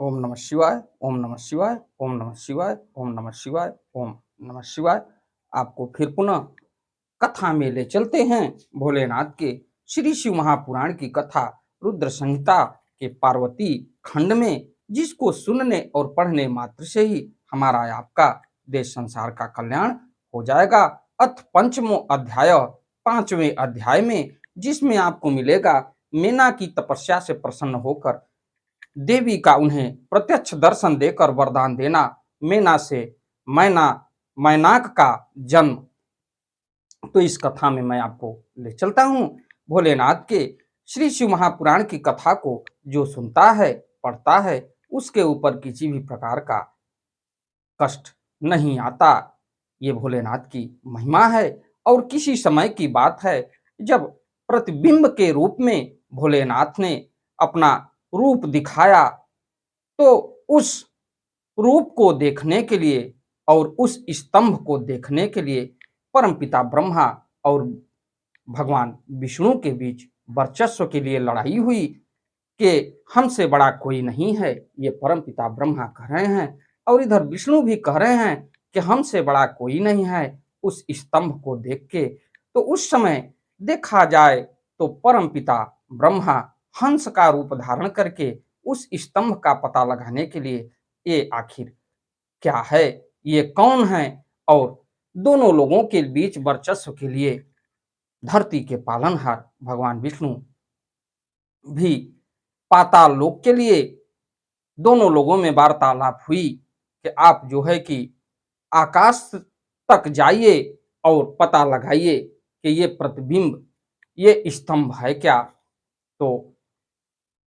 ओम नमः शिवाय, ओम नमः शिवाय, ओम नमः शिवाय, ओम नमः शिवाय, ओम नमः शिवाय। आपको फिर पुनः कथा में ले चलते हैं भोलेनाथ के श्री शिव महापुराण की कथा रुद्र संहिता के पार्वती खंड में, जिसको सुनने और पढ़ने मात्र से ही हमारा आपका देश संसार का कल्याण हो जाएगा। अथ पंचमो अध्याय, पांचवें अध्याय में, जिसमें आपको मिलेगा मीना की तपस्या से प्रसन्न होकर देवी का उन्हें प्रत्यक्ष दर्शन देकर वरदान देना, मैना से मैना मैनाक का जन्म। तो इस कथा में मैं आपको ले चलता हूँ भोलेनाथ के श्री शिव महापुराण की कथा को। जो सुनता है, पढ़ता है, उसके ऊपर किसी भी प्रकार का कष्ट नहीं आता। ये भोलेनाथ की महिमा है। और किसी समय की बात है, जब प्रतिबिंब के रूप में भोलेनाथ ने अपना रूप दिखाया, तो उस रूप को देखने के लिए और उस स्तंभ को देखने के लिए परमपिता ब्रह्मा और भगवान विष्णु के बीच वर्चस्व के लिए लड़ाई हुई कि हमसे बड़ा कोई नहीं है। ये परमपिता ब्रह्मा कह रहे हैं और इधर विष्णु भी कह रहे हैं कि हमसे बड़ा कोई नहीं है उस स्तंभ को देख के। तो उस समय देखा जाए तो परमपिता ब्रह्मा हंस का रूप धारण करके उस स्तंभ का पता लगाने के लिए, ये आखिर क्या है, ये कौन है, और दोनों लोगों के बीच वर्चस्व के लिए धरती के पालनहार भगवान विष्णु भी पाताल लोक के लिए दोनों लोगों में वार्तालाप हुई कि आप जो है कि आकाश तक जाइए और पता लगाइए कि ये प्रतिबिंब, ये स्तंभ है क्या। तो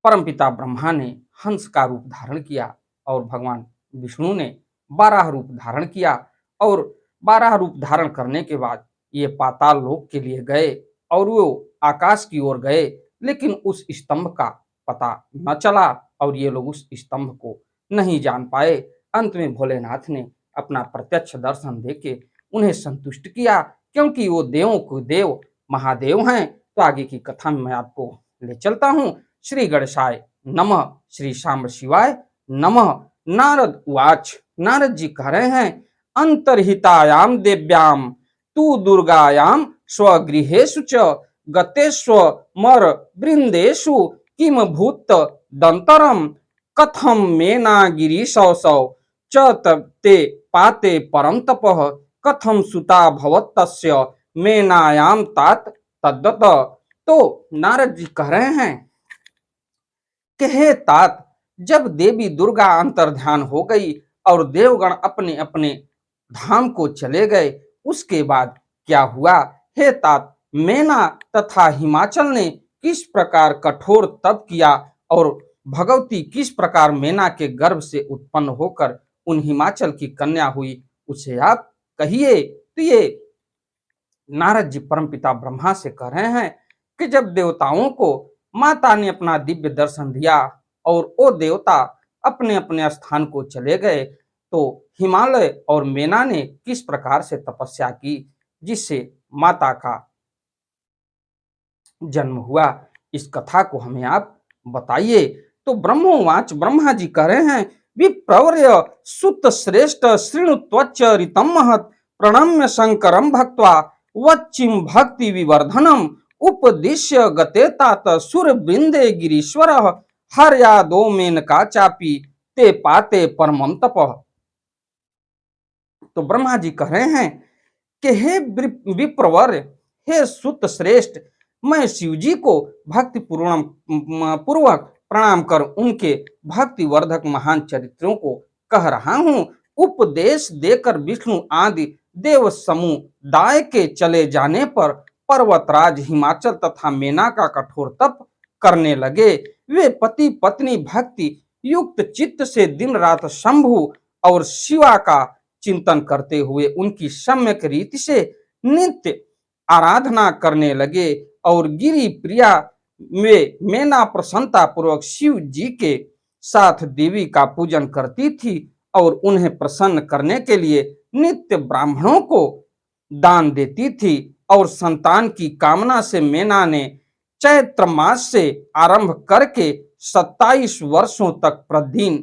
परमपिता ब्रह्मा ने हंस का रूप धारण किया और भगवान विष्णु ने 12 रूप धारण किया। और 12 रूप धारण करने के बाद ये पाताल लोक के लिए गए और वो आकाश की ओर गए, लेकिन उस स्तंभ का पता न चला और ये लोग उस स्तंभ को नहीं जान पाए। अंत में भोलेनाथ ने अपना प्रत्यक्ष दर्शन देके उन्हें संतुष्ट किया, क्योंकि वो देवों को देव महादेव हैं। तो आगे की कथा में मैं आपको ले चलता हूँ। श्री गणेशाय नमः, श्री शाम्ब शिवाय नमः। नारद उवाच, नारद जी कह रहे हैं, अंतर्हितायाम देव्याम तू दुर्गायाम स्वगृहेषु च गतेष्व मर वृंदेषु किम भूत दंतरम कथम मेनागिरीशौ च ते पाते परम तपः कथम सुता भवत्तस्य मेनायाम तात तद्दत। तो नारद जी कह रहे हैं कि हे तात, जब देवी दुर्गा अंतर्ध्यान हो गई और देवगण अपने अपने धाम को चले गए, उसके बाद क्या हुआ। हे तात, मैना तथा हिमाचल ने किस प्रकार कठोर तप किया और भगवती किस प्रकार मैना के गर्भ से उत्पन्न होकर उन हिमाचल की कन्या हुई, उसे आप कहिए। तो ये नारद जी परमपिता ब्रह्मा से कह रहे हैं कि जब देवताओं को माता ने अपना दिव्य दर्शन दिया और वो देवता अपने अपने स्थान को चले गए, तो हिमालय और मैना ने किस प्रकार से तपस्या की जिससे माता का जन्म हुआ, इस कथा को हमें आप बताइए। तो ब्रह्मोवाच, ब्रह्मा जी कह रहे हैं, विप्रवर्य सुत श्रेष्ठ श्रृणु त्वच्चरितम महत् प्रणम्य शंकरम भक्त्वा वच्चिम भक्ति विवर्धनम उपदिश्य गते तात सुर वृंदे गिरीश्वर हर्यादो मेनका चापी ते पाते परमम तपः। तो ब्रह्मा जी कह रहे हैं कि हे विप्रवर, हे सुत श्रेष्ठ, मैं शिव जी को भक्ति पूर्वक प्रणाम कर उनके भक्ति वर्धक महान चरित्रों को कह रहा हूँ। उपदेश देकर विष्णु आदि देव समुदाय के चले जाने पर पर्वतराज हिमाचल तथा मेना का कठोर तप करने लगे। वे पति पत्नी भक्ति युक्त चित्त से दिन रात शंभु और शिवा का चिंतन करते हुए उनकी सम्यक रीति से नित्य आराधना करने लगे और गिरी प्रिया में मैना प्रसन्नता पूर्वक शिव जी के साथ देवी का पूजन करती थी और उन्हें प्रसन्न करने के लिए नित्य ब्राह्मणों को दान देती थी। और संतान की कामना से मैना ने चैत्र मास से आरंभ करके 27 वर्षों तक प्रतिदिन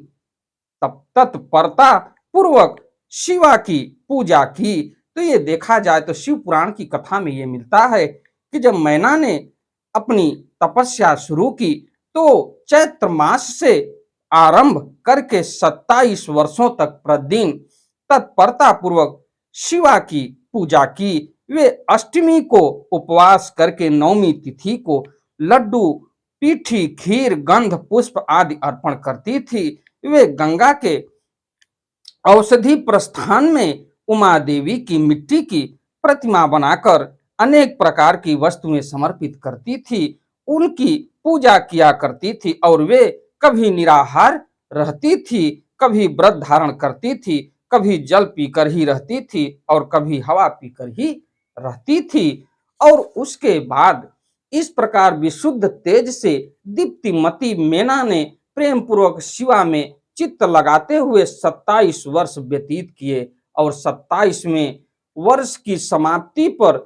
तत्परता पूर्वक शिवा की पूजा की। तो ये देखा जाए तो शिव पुराण की कथा में ये मिलता है कि जब मैना ने अपनी तपस्या शुरू की तो चैत्र मास से आरंभ करके 27 वर्षों तक प्रतिदिन तत्परता पूर्वक शिवा की पूजा की। वे अष्टमी को उपवास करके नवमी तिथि को लड्डू, पीठी, खीर, गंध, पुष्प आदि अर्पण करती थी। वे गंगा के औषधि प्रस्थान में उमा देवी की मिट्टी की प्रतिमा बनाकर अनेक प्रकार की वस्तुएं समर्पित करती थी, उनकी पूजा किया करती थी और वे कभी निराहार रहती थी, कभी व्रत धारण करती थी, कभी जल पीकर ही रहती थी और कभी हवा पीकर ही रहती थी। और उसके बाद इस प्रकार विशुद्ध तेज से दीप्तिमती मेना ने प्रेम पूर्वक शिवा में चित्त लगाते हुए 27 वर्ष व्यतीत किए और 27वें वर्ष की समाप्ति पर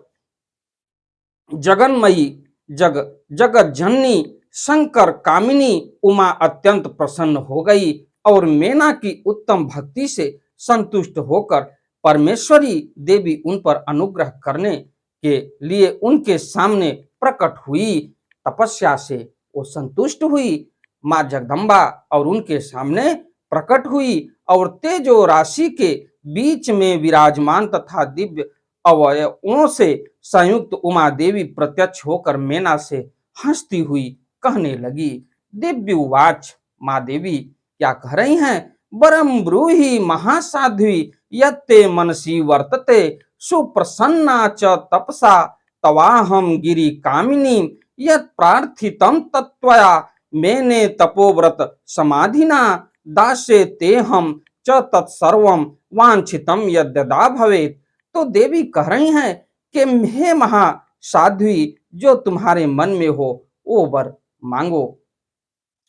जगन्मयी जगत जननी शंकर कामिनी उमा अत्यंत प्रसन्न हो गई और मेना की उत्तम भक्ति से संतुष्ट होकर परमेश्वरी देवी उन पर अनुग्रह करने के लिए उनके सामने प्रकट हुई। तपस्या से वो संतुष्ट हुई, माँ जगदम्बा और उनके सामने प्रकट हुई और तेजो राशि के बीच में विराजमान तथा दिव्य अवयवों से संयुक्त उमा देवी प्रत्यक्ष होकर मेना से हंसती हुई कहने लगी। दिव्य उवाच, माँ देवी क्या कह रही हैं? वरम ब्रूहि महासाध्वी यत्ते मनसी वर्तते सुप्रसन्ना च तपसा तवाहम गिरि कामिनी यत् प्रार्थितम तत्त्वया मेने तपोव्रत समाधिना दासे ते हम च तत्सर्वम वांछितम यद्यदा भवेत्। तो देवी कह रही हैं कि हे महासाध्वी, जो तुम्हारे मन में हो वो वर मांगो।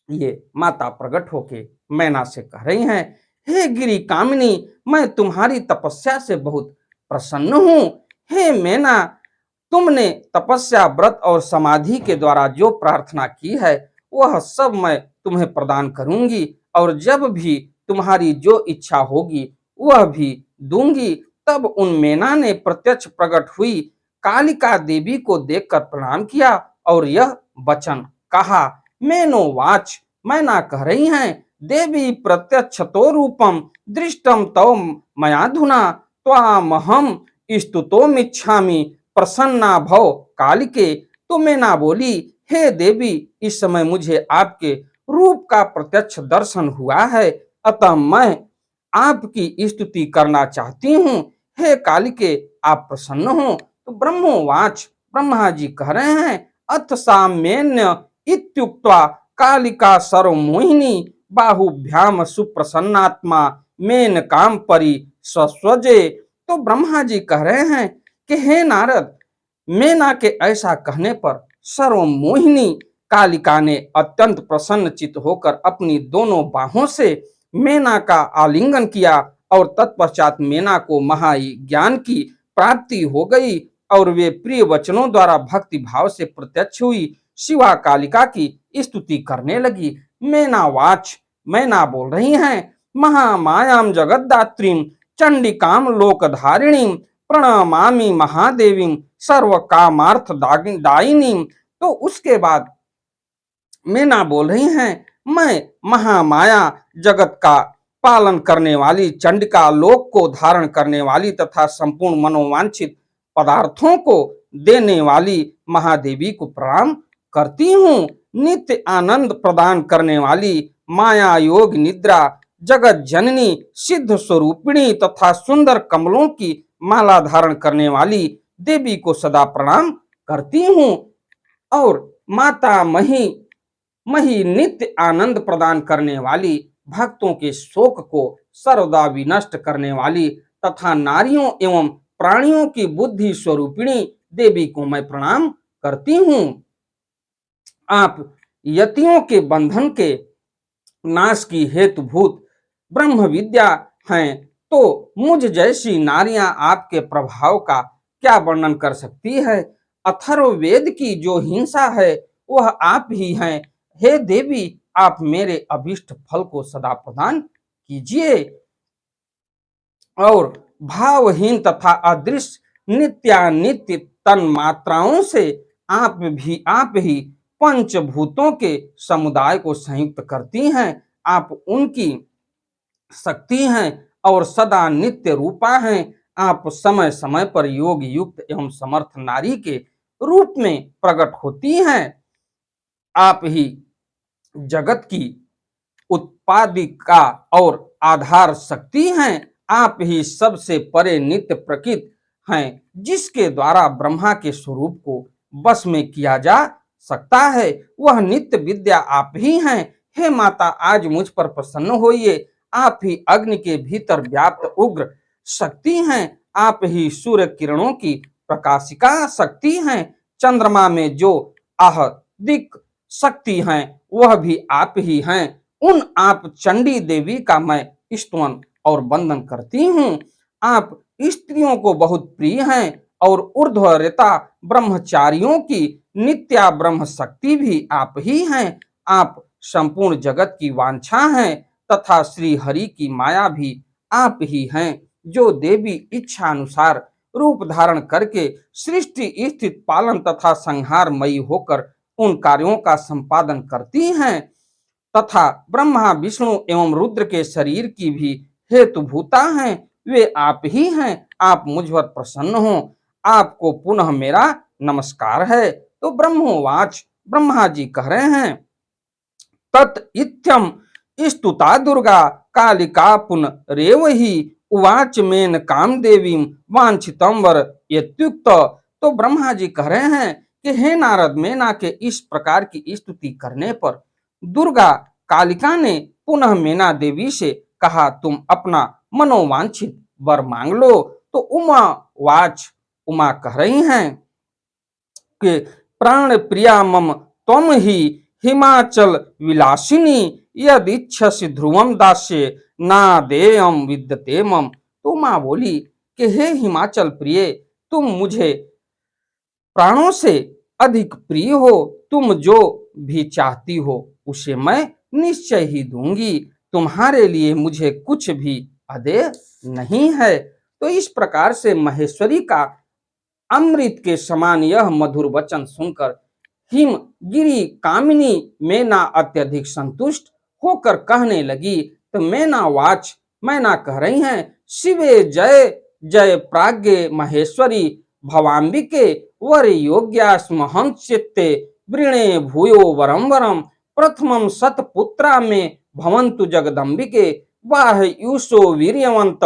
ये माता प्रकट होके मैना से कह रही हैं, हे गिरि कामिनी, मैं तुम्हारी तपस्या से बहुत प्रसन्न हूं। हे मैना, तुमने तपस्या, व्रत और समाधि के द्वारा जो प्रार्थना की है वह सब मैं तुम्हें प्रदान करूंगी और जब भी तुम्हारी जो इच्छा होगी वह भी दूंगी। तब उन मेना ने प्रत्यक्ष प्रकट हुई कालिका देवी को देखकर प्रणाम किया और यह वचन कहा। मेनो वाच, मैना कह रही हैं, देवी प्रत्यक्षतो रूपम दृष्टम तव मयाधुना त्वामहम स्तुतोमिच्छामि प्रसन्ना भव कालिके। तो मैना बोली, हे देवी, इस समय मुझे आपके रूप का प्रत्यक्ष दर्शन हुआ है, अतः मैं आपकी स्तुति करना चाहती हूँ। हे कालिके, आप प्रसन्न हो। तो ब्रह्मोवाच, ब्रह्मा जी कह रहे हैं, अथ साम्येन्य इत्युक्त्वा कालिका सर्वमोहिनी बाहुभ्याम सुप्रसन्नात्मा मेन काम परि सस्वजे। तो ब्रह्मा जी कह रहे हैं कि हे नारद, मेना के ऐसा कहने पर सर्वमोहिनी कालिका ने अत्यंत प्रसन्न चित्त होकर अपनी दोनों बाहों से मेना का आलिंगन किया और तत्पश्चात मेना को महाज्ञान की प्राप्ति हो गई और वे प्रिय वचनों द्वारा भक्ति भाव से प्रत्यक्ष हुई शिवा कालिका की स्तुति करने लगी। मेना वाच, मैना बोल रही हैं, महामायाम जगद्दात्रीम चंडिकाम लोकधारिणीम प्रणमामि महादेवीम सर्व कामार्थ दायिनीम। तो उसके बाद मेना बोल रही हैं, मैं महामाया जगत का पालन करने वाली, चंडिका लोक को धारण करने वाली तथा संपूर्ण मनोवांछित पदार्थों को देने वाली महादेवी को प्रणाम करती हूँ। नित्य आनंद प्रदान करने वाली माया योग निद्रा जगत जननी सिद्ध स्वरूपिणी तथा सुंदर कमलों की माला धारण करने वाली देवी को सदा प्रणाम करती हूँ। और माता मही मही नित्य आनंद प्रदान करने वाली, भक्तों के शोक को सर्वदा विनष्ट करने वाली तथा नारियों एवं प्राणियों की बुद्धि स्वरूपिणी देवी को मैं प्रणाम करती हूँ। आप यतियों के बंधन के नाश की हेतुभूत ब्रह्म विद्या हैं, तो मुझ जैसी नारियां आपके प्रभाव का क्या वर्णन कर सकती है। अथर्ववेद की जो हिंसा है वह आप ही हैं। हे देवी, आप मेरे अभिष्ट फल को सदा प्रदान कीजिए और भावहीन तथा अदृश्य नित्यानित्य तन मात्राओं से आप ही पंचभूतों के समुदाय को संयुक्त करती हैं। आप उनकी शक्ति हैं और सदा नित्य रूपा हैं। आप समय समय पर योग युक्त एवं समर्थ नारी के रूप में प्रकट होती हैं। आप ही जगत की उत्पादिका और आधार शक्ति हैं। आप ही सबसे परे नित्य प्रकृत हैं, जिसके द्वारा ब्रह्मा के स्वरूप को वश में किया जा सकता है। वह नित्य विद्या आप ही हैं। हे माता, आज मुझ पर प्रसन्न होइए। आप ही अग्नि के भीतर व्याप्त उग्र शक्ति हैं। आप ही सूर्य किरणों की प्रकाशिका शक्ति हैं। चंद्रमा में जो आहदिक शक्ति हैं, वह भी आप ही हैं। उन आप चंडी देवी का मैं स्तवन और वंदन करती हूँ। आप स्त्रियों को बहुत प्रिय हैं और ऊर्ध्वरेता ब्रह्मचारियों की नित्या ब्रह्म शक्ति भी आप ही हैं। आप संपूर्ण जगत की वांछा हैं तथा श्री हरि की माया भी आप ही हैं, जो देवी इच्छा अनुसार रूप धारण करके सृष्टि स्थित पालन तथा संहारमयी होकर उन कार्यों का संपादन करती हैं तथा ब्रह्मा विष्णु एवं रुद्र के शरीर की भी हेतुभूता हैं। वे आप ही हैं। आप मुझ पर प्रसन्न हो। आपको पुनः मेरा नमस्कार है। तो ब्रह्मोवाच, ब्रह्मा जी कह रहे हैं, तत् इत्यम स्तुता दुर्गा कालिका पुनरेवहि उवाच मेन कामदेवीं वांछितम वर यत्युक्त। तो ब्रह्मा जी कह रहे हैं कि हे नारद, मेना के इस प्रकार की स्तुति करने पर दुर्गा कालिका ने पुनः मेना देवी से कहा, तुम अपना मनोवांछित वर मांग लो। तो उमा कह रही हैं कि प्राण प्रिया मम त्वम ही हिमाचल विलासिनी यद इच्छसि ध्रुवम दास्य ना देयम विद्यते मम। तो माँ बोली कि हे हिमाचल प्रिय, तुम मुझे प्राणों से अधिक प्रिय हो। तुम जो भी चाहती हो उसे मैं निश्चय ही दूंगी। तुम्हारे लिए मुझे कुछ भी अदेय नहीं है। तो इस प्रकार से महेश्वरी का अमृत के समान यह मधुर वचन सुनकर हिमगिरी कामिनी मैना अत्यधिक संतुष्ट होकर कहने लगी। तो मैना कह रही हैं, शिवे जय जय प्राज्ञे महेश्वरी भवाम्बिके वर योग्यास्महं चित्ते वृणे भूयो वरम वरम प्रथमं सतपुत्रा में भवन्तु जगदम्बिके वाह यूसो वीर्यवंत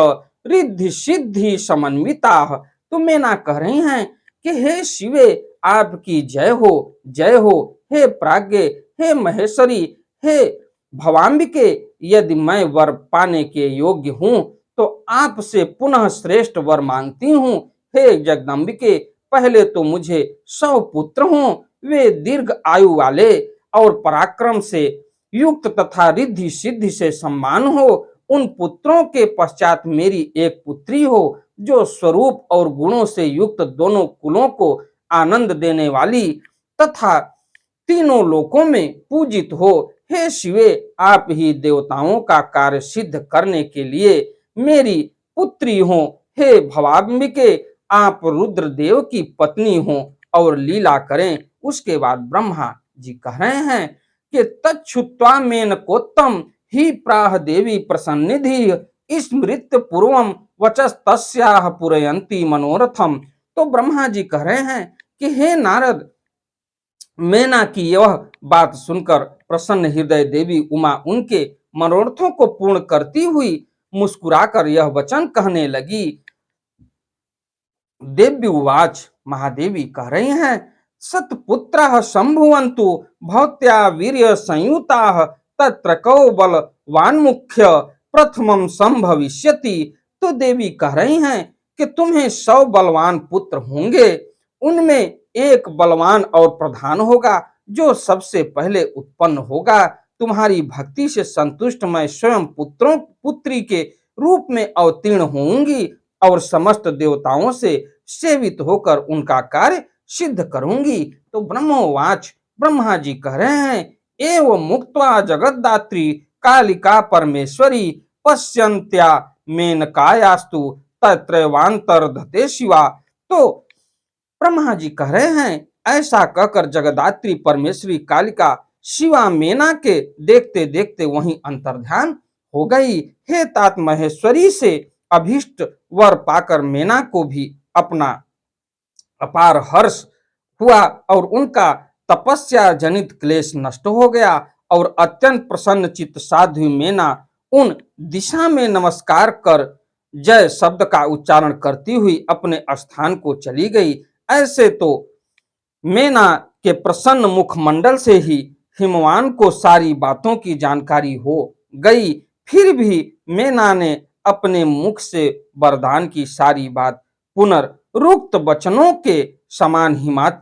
रिद्धि सिद्धि समन्विता। तो मैना कह रही हैं कि हे शिवे, आपकी जय हो, जय हो। हे प्राज्ञ, हे महेश्वरी, हे भवाम्बिके, यदि मैं वर पाने के योग्य हूँ तो आपसे पुनः श्रेष्ठ वर मांगती हूँ। हे जगदम्बिके, पहले तो मुझे 100 पुत्र हों, वे दीर्घ आयु वाले और पराक्रम से युक्त तथा रिद्धि सिद्धि से सम्मान हो। उन पुत्रों के पश्चात मेरी एक पुत्री हो, जो स्वरूप और गुणों से युक्त दोनों कुलों को आनंद देने वाली तथा तीनों लोकों में पूजित हो। हे शिवे, आप ही देवताओं का कार्य सिद्ध करने के लिए मेरी पुत्री हो। हे भवाम्बिके, आप रुद्रदेव की पत्नी हो और लीला करें। उसके बाद ब्रह्मा जी कह रहे हैं कि तच्छुत्वा मेनकोत्तम ही प्राह देवी प्रसन्निधि स्मृत पूर्वम वचस तस्याह पुरयंती मनोरथम। तो ब्रह्मा जी कह रहे हैं कि हे नारद, मैना की यह बात सुनकर प्रसन्न हृदय देवी उमा उनके मनोरथों को पूर्ण करती हुई मुस्कुराकर यह वचन कहने लगी। देव्य उवाच, महादेवी कह रही हैं, सतपुत्राः संभुवन्तु भवत्या वीर्य संयुताः तत्र कौ बलवान्मुख्य प्रथमं संभविष्यति। तो देवी कह रही हैं कि तुम्हें 100 बलवान पुत्र होंगे, उनमें एक बलवान और प्रधान होगा जो सबसे पहले उत्पन्न होगा। तुम्हारी भक्ति से संतुष्ट मैं स्वयं पुत्री के रूप में अवतीर्ण होंगी और समस्त देवताओं से सेवित होकर उनका कार्य सिद्ध करूंगी। तो ब्रह्मोवाच, ब्रह्मा जी कह रहे हैं, एवं मुक्त्वा जगद्धात्री कालिका परमेश्वरी पश्यन्त्या मेनकायास्तु तत्रैवांतर्धते शिवा। तो ब्रह्मा जी कह रहे हैं, ऐसा कहकर जगदात्री परमेश्वरी कालिका शिवा मेना के देखते देखते वहीं अंतर्ध्यान हो गई। हे तात महेश्वरी से अभिष्ट वर पाकर मेना को भी अपना अपार हर्ष हुआ और उनका तपस्या जनित क्लेश नष्ट हो गया और अत्यंत प्रसन्न चित्त साध्वी मेना उन दिशा में नमस्कार कर जय शब्द का उच्चारण करती हुई अपने स्थान को चली गई। ऐसे तो मेना के प्रसन्न मुखमंडल से ही हिमवान को सारी बातों की जानकारी हो गई। फिर भी मेना ने अपने मुख से वरदान की सारी बात पुनरुक्त वचनों के समान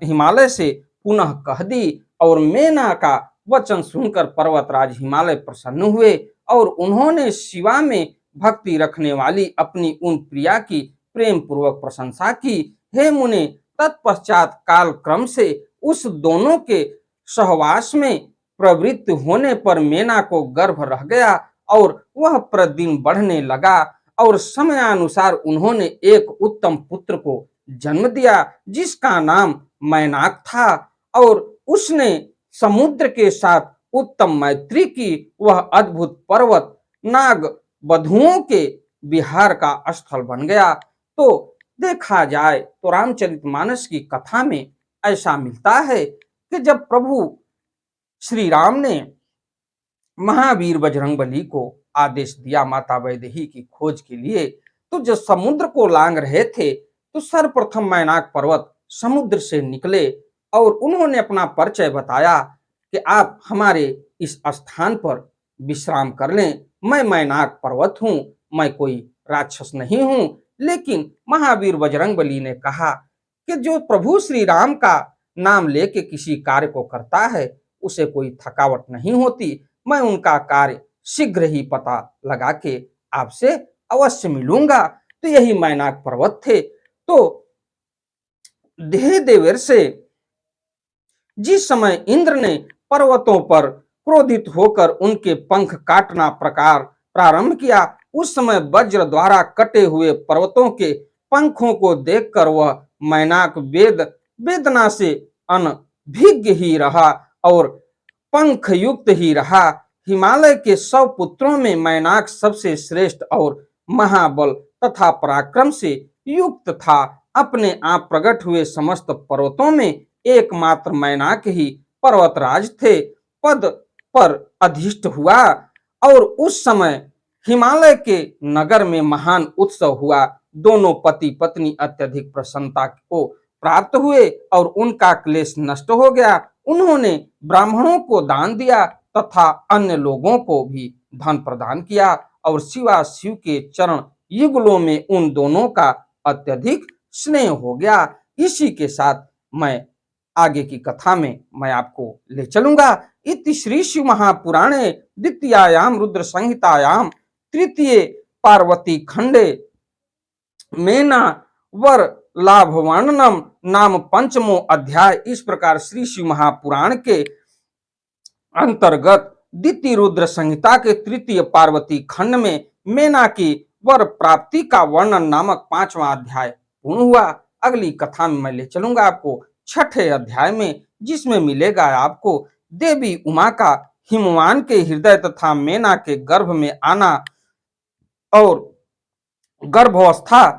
हिमालय से पुनः कह दी और मेना का वचन सुनकर पर्वतराज हिमालय प्रसन्न हुए और उन्होंने शिवा में भक्ति रखने वाली अपनी उन प्रिया की प्रेम पूर्वक प्रशंसा की। हे मुने, तत्पश्चात काल क्रम से उस दोनों के सहवास में प्रवृत्त होने पर मेना को गर्भ रह गया और वह प्रतिदिन बढ़ने लगा और समयानुसार उन्होंने एक उत्तम पुत्र को जन्म दिया जिसका नाम मैनाक था और उसने समुद्र के साथ उत्तम मैत्री की। वह अद्भुत पर्वत नाग बधुओं के विहार का स्थल बन गया। तो देखा जाए तो रामचरितमानस की कथा में ऐसा मिलता है कि जब प्रभु श्री राम ने महावीर बजरंगबली को आदेश दिया माता वैदेही की खोज के लिए, तो जब समुद्र को लांग रहे थे तो सर्वप्रथम मैनाक पर्वत समुद्र से निकले और उन्होंने अपना परिचय बताया कि आप हमारे इस स्थान पर विश्राम कर लें। मैं मैनाक पर्वत हूं, मैं कोई राक्षस नहीं हूं। लेकिन महावीर बजरंगबली ने कहा कि जो प्रभु श्री राम का नाम लेके किसी कार्य को करता है उसे कोई थकावट नहीं होती। मैं उनका कार्य शीघ्र ही पता लगा के आपसे अवश्य मिलूंगा। तो यही मैनाक पर्वत थे। तो देह देवर से जिस समय इंद्र ने पर्वतों पर क्रोधित होकर उनके पंख काटना प्रकार प्रारंभ किया, उस समय वज्र द्वारा कटे हुए पर्वतों के पंखों को देखकर वह मैनाक वेदना से अनभिज्ञ ही रहा और पंख युक्त ही रहा। हिमालय के 100 पुत्रों में मैनाक सबसे श्रेष्ठ और महाबल तथा पराक्रम से युक्त था। अपने आप प्रकट हुए समस्त पर्वतों में एकमात्र मैनाक ही पर्वतराज थे। पद पर अधिष्ठ हुआ और उस समय हिमालय के नगर में महान उत्सव हुआ। दोनों पति पत्नी अत्यधिक प्रसन्नता को प्राप्त हुए और उनका क्लेश नष्ट हो गया। उन्होंने ब्राह्मणों को दान दिया तथा अन्य लोगों को भी धन प्रदान किया और शिव के चरण युगलों में उन दोनों का अत्यधिक स्नेह हो गया। इसी के साथ मैं आगे की कथा में मैं आपको ले चलूंगा। इति श्री शिव महापुराणे द्वितीयायाम रुद्र संहितायाम तृतीय पार्वती खंडे मेना वर लाभ वर्णनम नाम पंचमो अध्याय। इस प्रकार श्री शिव महापुराण के अंतर्गत द्वितीय रुद्र संहिता के तृतीय पार्वती खंड में मेना की वर प्राप्ति का वर्णन नामक 5वां अध्याय पूर्ण हुआ। अगली कथा में मैं ले चलूंगा आपको 6ठे अध्याय में, जिसमें मिलेगा आपको देवी उमा का हिमवान के हृदय तथा मेना के गर्भ में आना और गर्भावस्था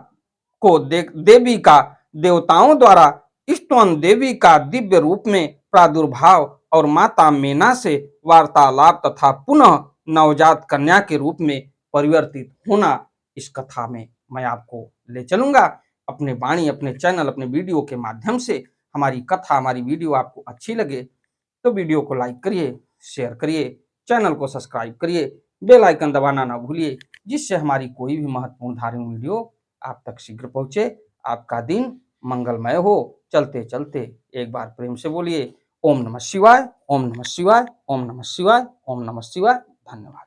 को देवी का देवताओं द्वारा स्तवन देवी का दिव्य रूप में प्रादुर्भाव और माता मेना से वार्तालाप तथा पुनः नवजात कन्या के रूप में परिवर्तित होना। इस कथा में मैं आपको ले चलूंगा। अपने वाणी, अपने चैनल, अपने वीडियो के माध्यम से हमारी कथा, हमारी वीडियो आपको अच्छी लगे तो वीडियो को लाइक करिए, शेयर करिए, चैनल को सब्सक्राइब करिए, बेल आइकन दबाना ना भूलिए, जिससे हमारी कोई भी महत्वपूर्ण धार्मिक वीडियो आप तक शीघ्र पहुंचे। आपका दिन मंगलमय हो। चलते चलते एक बार प्रेम से बोलिए ओम नमः शिवाय, ओम नमः शिवाय, ओम नमः शिवाय, ओम नमः शिवाय। धन्यवाद।